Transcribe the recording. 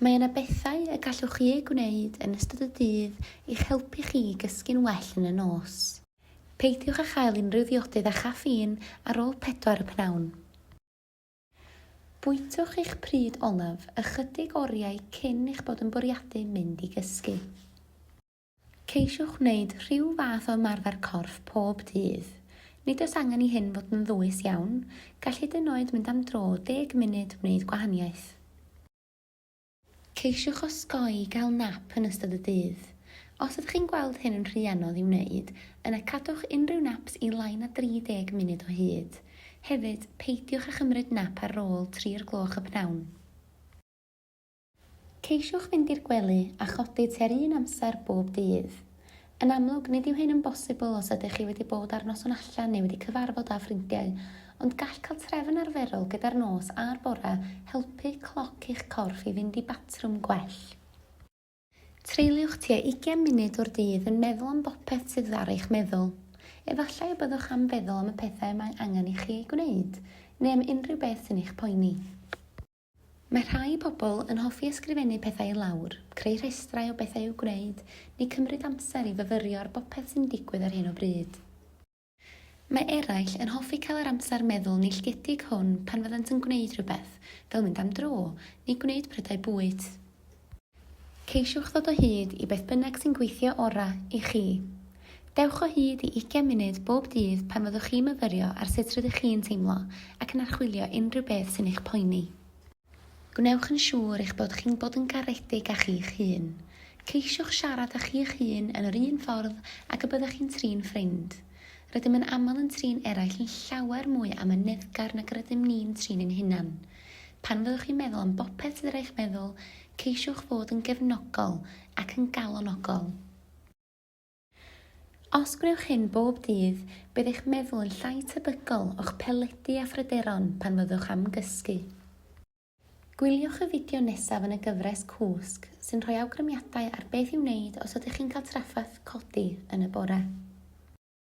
Mae yna bethau y gallwch chi eu gwneud yn ystod y dydd i'ch helpu chi gysgu'n well yn y nos. Peidiwch â chael unrhyw ddiodydd a chaffîn ar ôl 4 pnawn. Bwytwch eich pryd olaf ychydig oriau cyn eich bod yn bwriadu mynd i gysgu. Ceisiwch wneud rhyw fath o ymarfer corff pob dydd. Nid oes angen i hyn fod yn ddwys iawn, gallu hyd yn oed mynd am dro 10 munud wneud gwahaniaeth. Ceisiwch osgoi gael nap yn ystod y dydd. Os ydych chi'n gweld hyn yn rhy anodd i'w wneud, yna cadwch unrhyw naps i lai na 30 munud o hyd. Hefyd, peidiwch â chymryd nap ar ôl 3 gloch y pnawn. Ceisiwch fynd i'r gwely a chodi tua'r un amser bob dydd. Yn amlwg, nid yw hyn yn bosibl os ydych chi wedi bod ar noson allan neu wedi cyfarfod â ffrindiau, ond gall cael trefn arferol gyda'r nos a'r bore helpu cloc eich corff i fynd i batrwm gwell. Treiliwch tua 20 munud o'r dydd yn meddwl am bopeth sydd ar eich meddwl. Efallai byddwch am feddwl am y pethau mae angen i chi gwneud, neu am unrhyw beth sy'n eich poeni. Mae rhai pobl yn hoffi ysgrifennu pethau i lawr, creu rhestrau o bethau i'w gwneud, neu cymryd amser i fyfyrio ar bopeth sy'n digwydd ar hyn o bryd. Mae eraill yn hoffi cael yr amser meddwl neillgedig hwn pan fyddant yn gwneud rhywbeth, fel mynd am dro, neu gwneud prydau bwyd. Ceisiwch ddod o hyd i beth bynnag sy'n gweithio ora i chi. Dewch o hyd i 20 munud bob dydd pan fyddwch chi'n myfyrio ar sut rydych chi'n teimlo ac yn archwilio unrhyw beth sy'n eich poeni. Gwnewch yn siŵr eich bod chi'n bod yn garedig â chi'ch hun. Ceisiwch siarad â chi'ch hun yn yr un ffordd ac y byddwch chi'n trin ffrind. Rydym yn aml yn trin eraill yn llawer mwy am y neddgar nag rydym ni'n trin ein hunan. Pan fyddwch chi'n meddwl am bopeth sydd ar eich meddwl, ceisiwch fod yn gefnogol ac yn galonogol. Os gwnewch hyn bob dydd, bydd eich meddwl yn llai tebygol o'ch peledu a phryderon pan fyddwch am gysgu. Gwiliwch y fideo nesaf yn y gyfres cwsg sy'n rhoi awgrymiadau ar beth i'w wneud os ydych chi'n cael trafferth codi yn y bore.